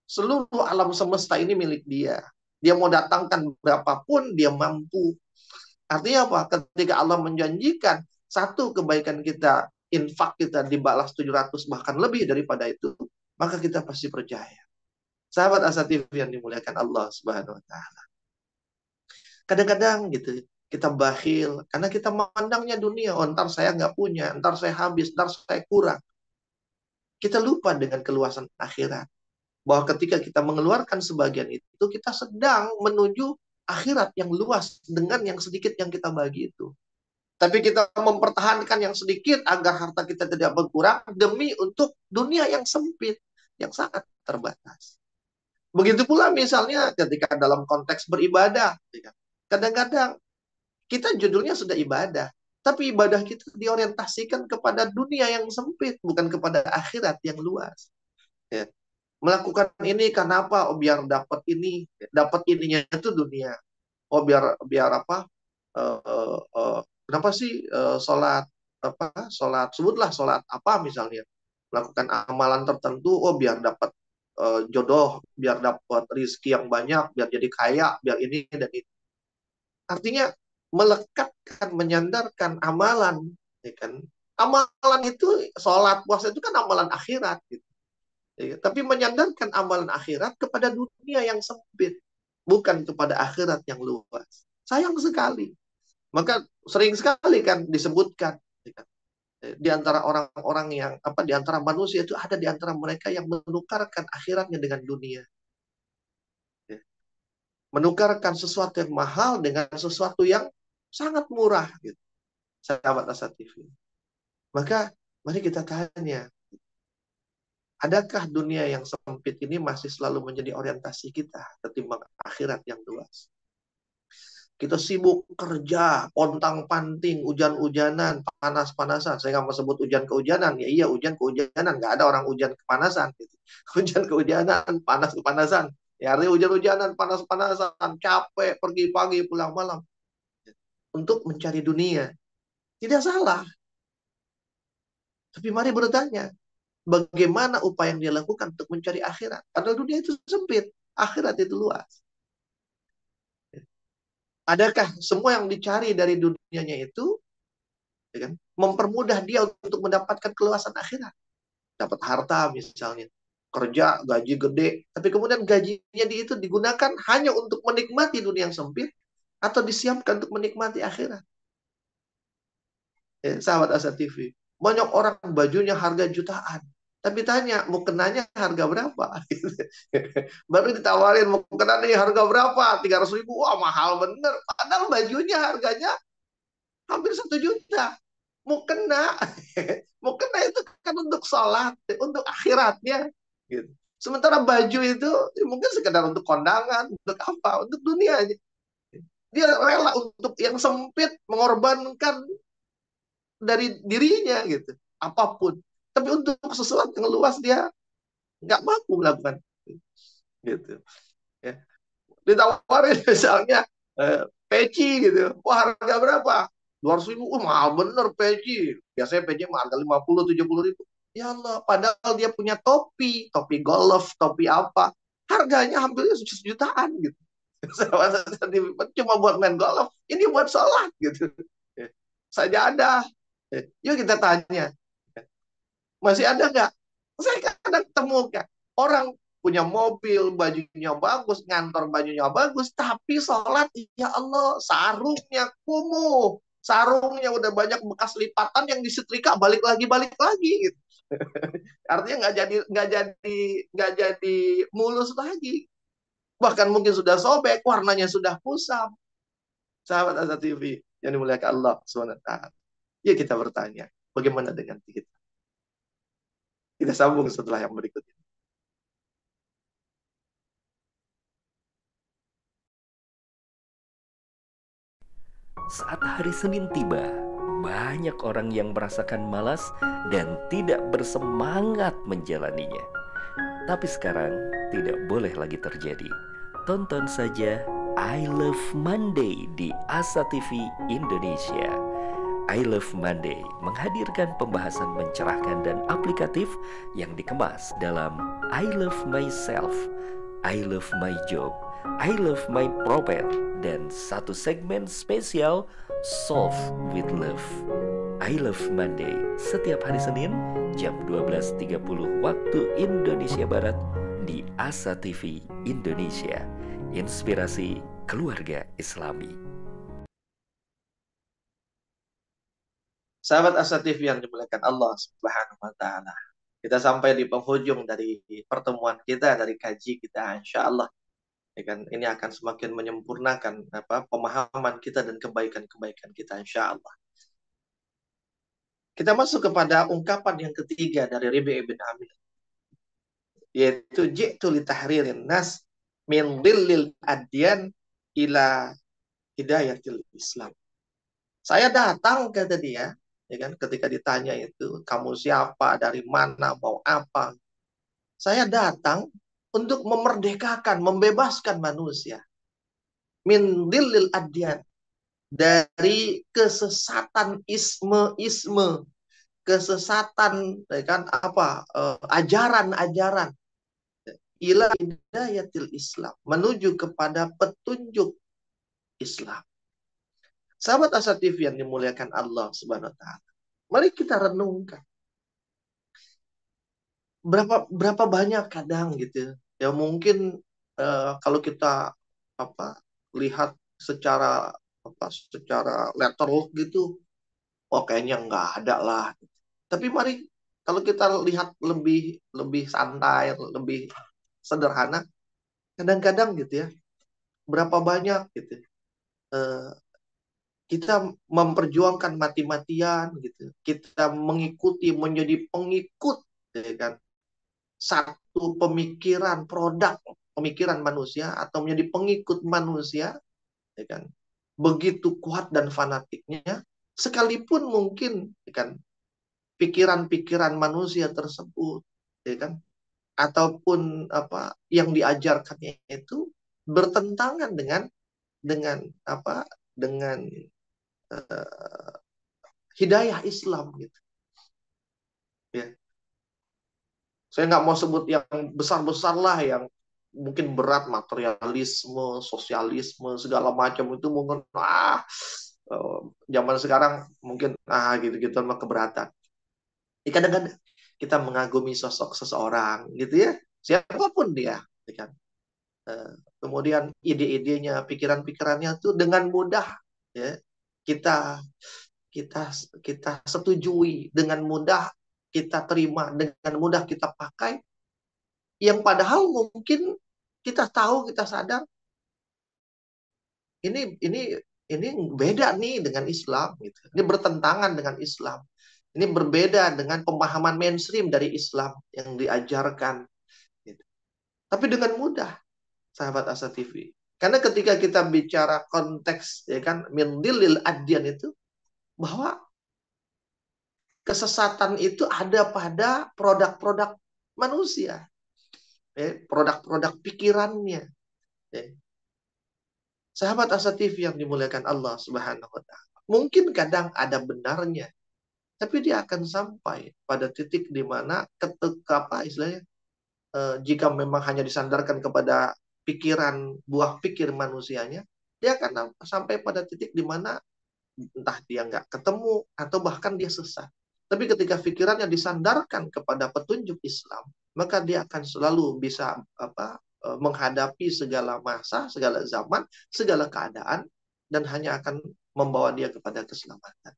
Speaker 1: Seluruh alam semesta ini milik Dia. Dia mau datangkan berapapun dia mampu. Artinya apa? Ketika Allah menjanjikan satu kebaikan kita, infak kita dibalas 700 bahkan lebih daripada itu, maka kita pasti percaya. Sahabat Asatif yang dimuliakan Allah Subhanahu wa taala. Kadang-kadang gitu kita bakhil karena kita memandangnya dunia, oh ntar saya nggak punya, ntar saya habis, ntar saya kurang. Kita lupa dengan keluasan akhirat. Bahwa ketika kita mengeluarkan sebagian itu, kita sedang menuju akhirat yang luas dengan yang sedikit yang kita bagi itu. Tapi kita mempertahankan yang sedikit agar harta kita tidak berkurang demi untuk dunia yang sempit, yang sangat terbatas. Begitu pula misalnya ketika dalam konteks beribadah. Kadang-kadang kita judulnya sudah ibadah, tapi ibadah kita diorientasikan kepada dunia yang sempit, bukan kepada akhirat yang luas. Ya. Melakukan ini karena apa? Oh, biar dapat ini, dapat ininya itu dunia. Oh, biar apa? Kenapa sih sholat apa? Sholat, sebutlah sholat apa misalnya? Melakukan amalan tertentu, oh biar dapat jodoh, biar dapat rizki yang banyak, biar jadi kaya, biar ini dan itu. Artinya melekatkan, menyandarkan amalan, ya kan? Amalan itu, sholat, puasa itu kan amalan akhirat, gitu. Ya, tapi menyandarkan amalan akhirat kepada dunia yang sempit, bukan kepada akhirat yang luas. Sayang sekali. Maka sering sekali kan disebutkan, ya kan? Di antara orang-orang yang apa, di antara manusia itu ada di antara mereka yang menukarkan akhiratnya dengan dunia. Ya. Menukarkan sesuatu yang mahal dengan sesuatu yang sangat murah, gitu. Sahabat Asa TV. Maka mari kita tanya, adakah dunia yang sempit ini masih selalu menjadi orientasi kita ketimbang akhirat yang luas? Kita sibuk kerja, pontang-panting, hujan-hujanan, panas-panasan. Saya nggak mau sebut hujan kehujanan. Ya iya, hujan kehujanan. Nggak ada orang hujan kepanasan. Gitu. Hujan kehujanan, panas kepanasan. Ya artinya hujan-hujanan, panas-panasan, capek, pergi pagi, pulang malam. Untuk mencari dunia. Tidak salah. Tapi mari bertanya, bagaimana upaya yang dia lakukan untuk mencari akhirat. Padahal dunia itu sempit, akhirat itu luas. Adakah semua yang dicari dari dunianya itu, ya kan, mempermudah dia untuk mendapatkan keluasan akhirat? Dapat harta misalnya, kerja, gaji gede, tapi kemudian gajinya itu digunakan hanya untuk menikmati dunia yang sempit, atau disiapkan untuk menikmati akhirat. Sahabat Asa TV, banyak orang bajunya harga jutaan, tapi tanya mau kenanya harga berapa. Baru ditawarin mau kena nih harga berapa, 300.000, wah mahal bener, padahal bajunya harganya hampir 1 juta. Mau kena mau kena itu kan untuk sholat, untuk akhiratnya gitu. Sementara baju itu mungkin sekedar untuk kondangan, untuk apa, untuk dunia aja. Dia rela untuk yang sempit, mengorbankan dari dirinya gitu, apapun. Tapi untuk sesuatu yang luas dia nggak mampu melakukan gitu. Ya. Ditawarin misalnya peci gitu, wah harga berapa? 200.000, mahal bener peci. Biasanya peci harga 50-70 ribu. Ya Allah, padahal dia punya topi, topi golf, topi apa, harganya hampir sejutaan gitu. Cuma buat main golf, ini buat sholat gitu. Sajadah. Yuk kita tanya, masih ada nggak? Saya kadang temukan orang punya mobil, bajunya bagus, ngantor bajunya bagus, tapi sholat, ya Allah, sarungnya kumuh, sarungnya udah banyak bekas lipatan yang disetrika balik lagi gitu. Artinya nggak jadi mulus lagi. Bahkan mungkin sudah sobek, warnanya sudah kusam. Sahabat Asa TV yang dimuliakan Allah SWT. Ya kita bertanya, bagaimana dengan kita? Kita sambung setelah yang berikut ini.
Speaker 2: Saat hari Senin tiba, banyak orang yang merasakan malas dan tidak bersemangat menjalaninya. Tapi sekarang tidak boleh lagi terjadi. Tonton saja I Love Monday di Asa TV Indonesia. I Love Monday menghadirkan pembahasan mencerahkan dan aplikatif yang dikemas dalam I Love Myself, I Love My Job, I Love My Prophet, dan satu segmen spesial Solve with Love. I Love Monday setiap hari Senin jam 12.30 waktu Indonesia Barat di Asa TV Indonesia. Inspirasi keluarga Islami.
Speaker 1: Sahabat Asa TV yang dimuliakan Allah Subhanahu wa taala. Kita sampai di penghujung dari pertemuan kita, dari kaji kita, insya Allah. Ya kan, ini akan semakin menyempurnakan pemahaman kita dan kebaikan-kebaikan kita, insya Allah. Kita masuk kepada ungkapan yang ketiga dari Rabi' ibn Amir, yaitu ji'tu li tahririn nas min dhillil adyan ila hidayatil Islam. Saya datang, kata dia, ya kan, ketika ditanya itu, kamu siapa, dari mana, mau apa? Saya datang untuk memerdekakan, membebaskan manusia min dhillil adyan, dari kesesatan isme-isme, kesesatan, ya kan, ajaran-ajaran, ila hidayatil Islam, menuju kepada petunjuk Islam. Sahabat Asa TV yang dimuliakan Allah Subhanahu wa taala. Mari kita renungkan. Berapa banyak kadang gitu ya, mungkin kalau kita lihat secara letterlock gitu, oh kayaknya nggak ada lah. Tapi mari kalau kita lihat lebih lebih santai, lebih sederhana, kadang-kadang gitu ya, berapa banyak gitu kita memperjuangkan mati-matian gitu, kita mengikuti, menjadi pengikut, ya kan, satu pemikiran, produk pemikiran manusia, atau menjadi pengikut manusia, ya kan, begitu kuat dan fanatiknya, sekalipun mungkin, ya kan, pikiran-pikiran manusia tersebut, ya kan, ataupun yang diajarkannya itu bertentangan dengan hidayah Islam gitu. Ya. Saya nggak mau sebut yang besar-besar lah, yang mungkin berat, materialisme, sosialisme, segala macam itu mungkin zaman sekarang mungkin gitu-gitu mah keberatan. Kadang-kadang kita mengagumi sosok seseorang gitu ya, siapapun dia, gitu kan. Kemudian ide-idenya, pikiran-pikirannya tuh dengan mudah ya kita kita kita setujui, dengan mudah kita terima, dengan mudah kita pakai, yang padahal mungkin kita tahu, kita sadar ini ini ini beda nih dengan Islam gitu. Ini bertentangan dengan Islam. Ini berbeda dengan pemahaman mainstream dari Islam yang diajarkan gitu. Tapi dengan mudah, sahabat Asa TV. Karena ketika kita bicara konteks ya kan min dilil adyan itu, bahwa kesesatan itu ada pada produk-produk manusia, produk-produk pikirannya. Ya. Sahabat Asa TV yang dimuliakan Allah Subhanahu wa taala. Mungkin kadang ada benarnya, tapi dia akan sampai pada titik di mana ketika apa istilahnya, jika memang hanya disandarkan kepada pikiran, buah pikir manusianya, dia akan sampai pada titik di mana entah dia nggak ketemu atau bahkan dia sesat. Tapi ketika pikirannya disandarkan kepada petunjuk Islam, maka dia akan selalu bisa menghadapi segala masa, segala zaman, segala keadaan, dan hanya akan membawa dia kepada keselamatan.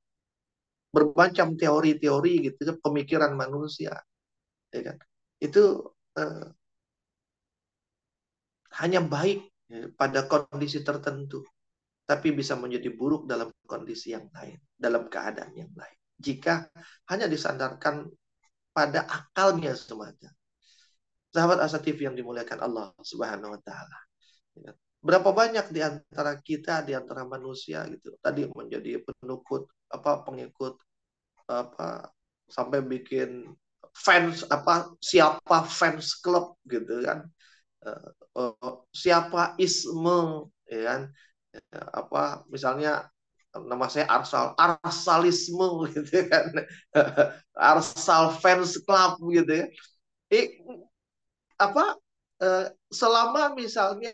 Speaker 1: Bermacam teori-teori gitu, pemikiran manusia, ya kan? Itu hanya baik ya, pada kondisi tertentu, tapi bisa menjadi buruk dalam kondisi yang lain, dalam keadaan yang lain. Jika hanya disandarkan pada akalnya semata. Sahabat Asa TV yang dimuliakan Allah Subhanahu wa taala. Berapa banyak di antara kita, di antara manusia gitu, tadi menjadi pengikut sampai bikin fans siapa fans club gitu kan. Siapa isme ya kan. Misalnya nama saya Arsalisme gitu kan. Arsal fans club gitu ya. Selama misalnya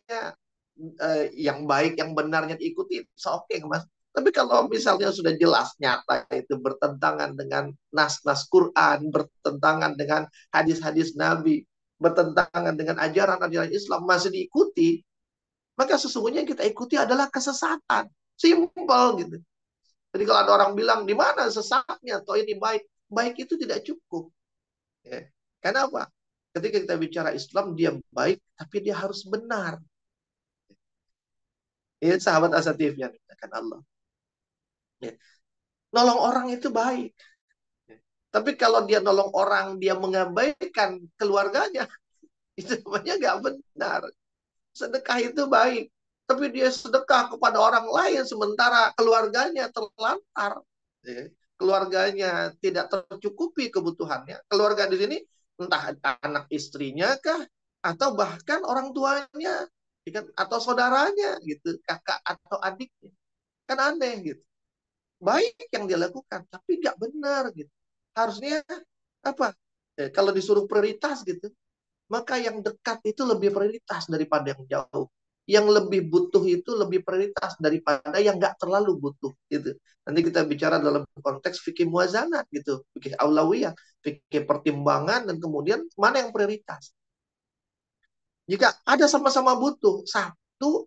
Speaker 1: yang baik, yang benarnya diikuti, oke, Mas. Tapi kalau misalnya sudah jelas nyata itu bertentangan dengan nas-nas Quran, bertentangan dengan hadis-hadis Nabi, bertentangan dengan ajaran-ajaran Islam, masih diikuti, maka sesungguhnya yang kita ikuti adalah kesesatan. Simpel gitu. Jadi kalau ada orang bilang, di mana sesatnya? Atau ini baik. Baik itu tidak cukup. Ya. Karena apa? Ketika kita bicara Islam, dia baik, tapi dia harus benar. Ini sahabat asatif yang dikatakan Allah. Ya. Nolong orang itu baik. Ya. Tapi kalau dia nolong orang, dia mengabaikan keluarganya, itu namanya nggak benar. Sedekah itu baik. Tapi dia sedekah kepada orang lain, sementara keluarganya terlantar. Ya. Keluarganya tidak tercukupi kebutuhannya. Keluarga di sini, entah anak istrinya kah, atau bahkan orang tuanya, atau saudaranya, gitu, kakak atau adiknya. Kan aneh gitu. Baik yang dia lakukan, tapi nggak benar gitu. Harusnya apa? Kalau disuruh prioritas gitu, maka yang dekat itu lebih prioritas daripada yang jauh. Yang lebih butuh itu lebih prioritas daripada yang nggak terlalu butuh gitu. Nanti kita bicara dalam konteks fikih muazanat gitu, fikih aulawiyah, fikih pertimbangan, dan kemudian mana yang prioritas. Jika ada sama-sama butuh, satu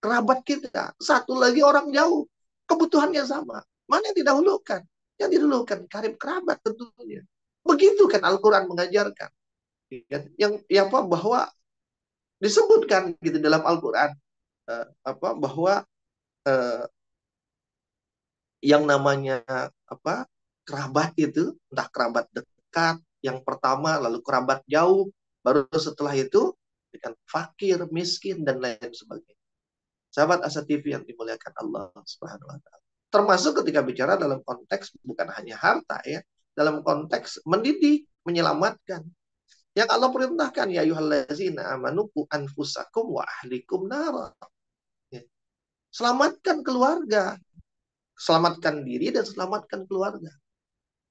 Speaker 1: kerabat kita, satu lagi orang jauh, kebutuhannya sama. Mana yang didahulukan? Yang didahulukan karib kerabat tentunya. Begitu kan Al-Quran mengajarkan. Bahwa disebutkan gitu dalam Al-Quran bahwa yang namanya kerabat itu, entah kerabat dekat yang pertama, lalu kerabat jauh, baru setelah itu dengan fakir, miskin, dan lain sebagainya. Sahabat Asa TV yang dimuliakan Allah Subhanahu wa taala. Termasuk ketika bicara dalam konteks bukan hanya harta ya, dalam konteks mendidik, menyelamatkan. Yang Allah perintahkan, ya ayyuhallazina amanu qu anfusakum wa ahlikum nara. Ya. Selamatkan keluarga, selamatkan diri dan selamatkan keluarga.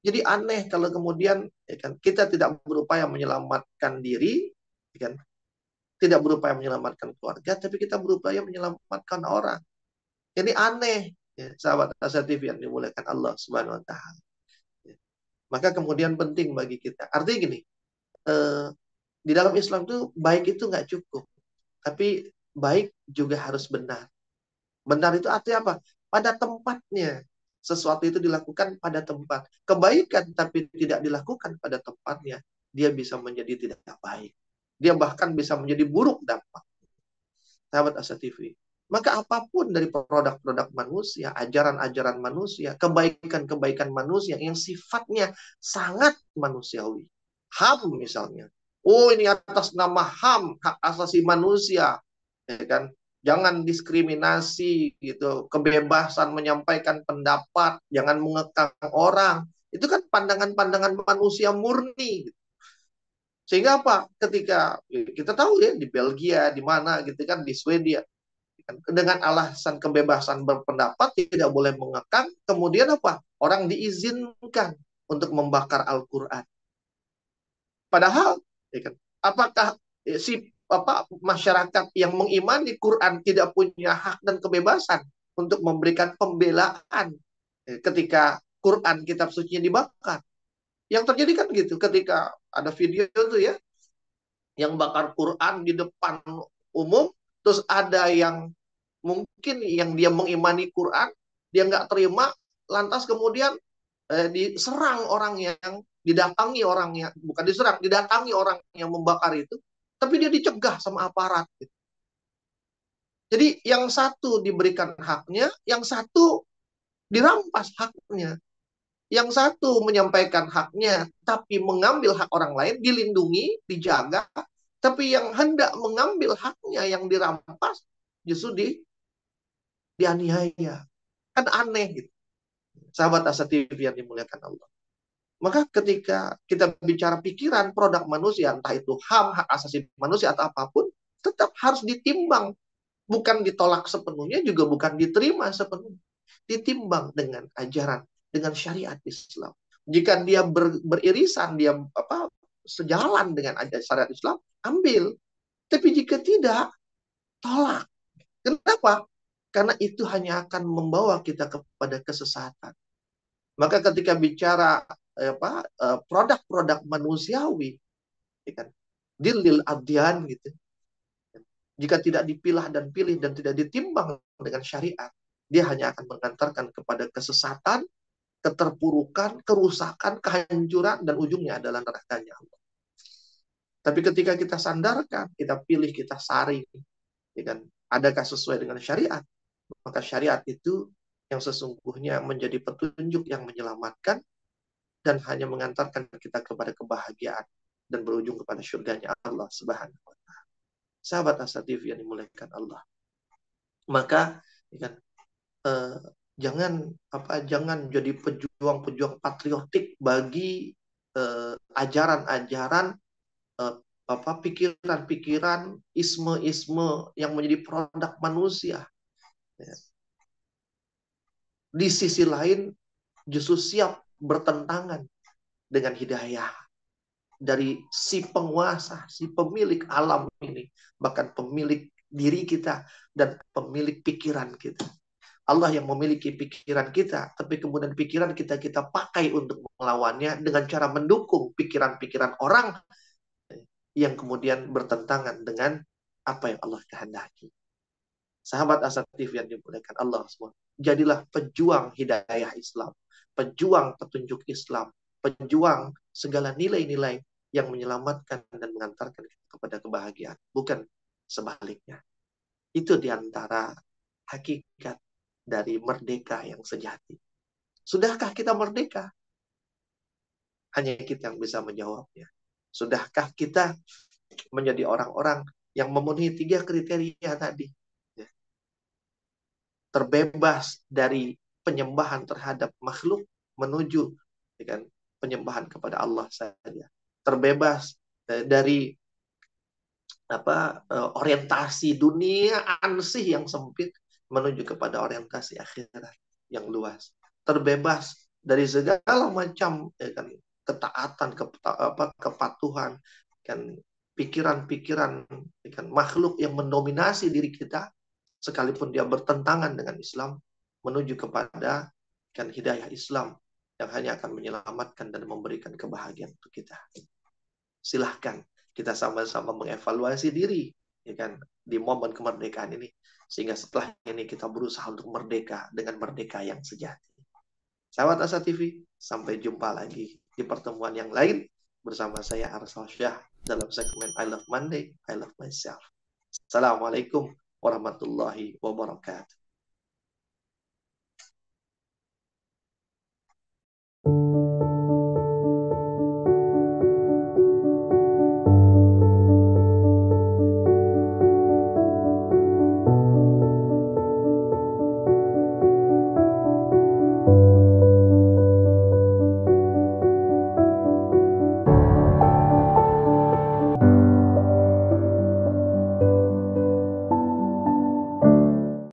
Speaker 1: Jadi aneh kalau kemudian ya kan, kita tidak berupaya menyelamatkan diri, ya kan, tidak berupaya menyelamatkan keluarga, tapi kita berupaya menyelamatkan orang. Ini aneh, ya, sahabat Asa TV yang dimuliakan Allah Subhanahu Wa Taala. Ya. Maka kemudian penting bagi kita. Artinya gini, di dalam Islam itu baik itu nggak cukup, tapi baik juga harus benar. Benar itu artinya apa? Pada tempatnya. Sesuatu itu dilakukan pada tempat. Kebaikan tapi tidak dilakukan pada tempatnya, dia bisa menjadi tidak baik. Dia bahkan bisa menjadi buruk dampak. Sahabat Asa TV. Maka apapun dari produk-produk manusia, ajaran-ajaran manusia, kebaikan-kebaikan manusia yang sifatnya sangat manusiawi. HAM misalnya. Oh, ini atas nama HAM, hak asasi manusia. Ya kan? Jangan diskriminasi gitu, kebebasan menyampaikan pendapat, jangan mengekang orang. Itu kan pandangan-pandangan manusia murni. Sehingga apa? Ketika kita tahu ya di Belgia, di mana gitu kan, di Swedia, dengan alasan kebebasan berpendapat tidak boleh mengekang, kemudian apa? Orang diizinkan untuk membakar Al-Quran. Padahal, ya kan, apakah si masyarakat yang mengimani Quran tidak punya hak dan kebebasan untuk memberikan pembelaan ketika Quran kitab suci dibakar? Yang terjadi kan gitu, ketika ada video itu ya, yang bakar Quran di depan umum, terus ada yang mungkin yang dia mengimani Quran, dia nggak terima, lantas kemudian diserang orang yang didatangi orangnya, bukan diserang, didatangi orang yang membakar itu, tapi dia dicegah sama aparat. Gitu. Jadi yang satu diberikan haknya, yang satu dirampas haknya. Yang satu menyampaikan haknya, tapi mengambil hak orang lain, dilindungi, dijaga, tapi yang hendak mengambil haknya yang dirampas, justru dianiaya. Kan aneh gitu. Sahabat Asa TV yang dimuliakan Allah. Maka ketika kita bicara pikiran produk manusia, entah itu HAM, hak asasi manusia atau apapun, tetap harus ditimbang. Bukan ditolak sepenuhnya, juga bukan diterima sepenuhnya. Ditimbang dengan ajaran, dengan syariat Islam. Jika dia beririsan, dia sejalan dengan ajaran syariat Islam, ambil. Tapi jika tidak, tolak. Kenapa? Karena itu hanya akan membawa kita kepada kesesatan. Maka ketika bicara produk-produk manusiawi, ya kan, dilil adyan gitu. Jika tidak dipilah dan pilih dan tidak ditimbang dengan syariat, dia hanya akan mengantarkan kepada kesesatan, keterpurukan, kerusakan, kehancuran, dan ujungnya adalah nerakanya Allah. Tapi ketika kita sandarkan, kita pilih, kita saring, ya kan, adakah sesuai dengan syariat? Maka syariat itu yang sesungguhnya menjadi petunjuk yang menyelamatkan dan hanya mengantarkan kita kepada kebahagiaan dan berujung kepada surganya Allah Subhanahu wa Ta'ala. Sahabat Asa TV yang dimuliakan Allah. Maka ya kan, jangan jadi pejuang-pejuang patriotik bagi ajaran-ajaran pikiran-pikiran isme-isme yang menjadi produk manusia. Ya. Di sisi lain justru siap bertentangan dengan hidayah dari si penguasa, si pemilik alam ini, bahkan pemilik diri kita dan pemilik pikiran kita. Allah yang memiliki pikiran kita, tapi kemudian pikiran kita pakai untuk melawannya dengan cara mendukung pikiran-pikiran orang yang kemudian bertentangan dengan apa yang Allah kehendaki. Sahabat Asa TV yang dimuliakan Allah semua, jadilah pejuang hidayah Islam, pejuang petunjuk Islam, pejuang segala nilai-nilai yang menyelamatkan dan mengantarkan kita kepada kebahagiaan, bukan sebaliknya. Itu diantara hakikat dari merdeka yang sejati. Sudahkah kita merdeka? Hanya kita yang bisa menjawabnya. Sudahkah kita menjadi orang-orang yang memenuhi 3 kriteria tadi? Terbebas dari penyembahan terhadap makhluk menuju dengan penyembahan kepada Allah saja. Terbebas dari orientasi dunia ansih yang sempit menuju kepada orientasi akhirat yang luas. Terbebas dari segala macam ya kan ketaatan, kepatuhan, kan pikiran-pikiran ya kan makhluk yang mendominasi diri kita, sekalipun dia bertentangan dengan Islam, menuju kepada kan hidayah Islam yang hanya akan menyelamatkan dan memberikan kebahagiaan untuk kita. Silahkan kita sama-sama mengevaluasi diri ya kan di momen kemerdekaan ini, sehingga setelah ini kita berusaha untuk merdeka dengan merdeka yang sejati. Sahabat Asa TV, sampai jumpa lagi di pertemuan yang lain bersama saya Arsal Syah dalam segmen I Love Monday, I Love Myself. Assalamualaikum warahmatullahi wabarakatuh.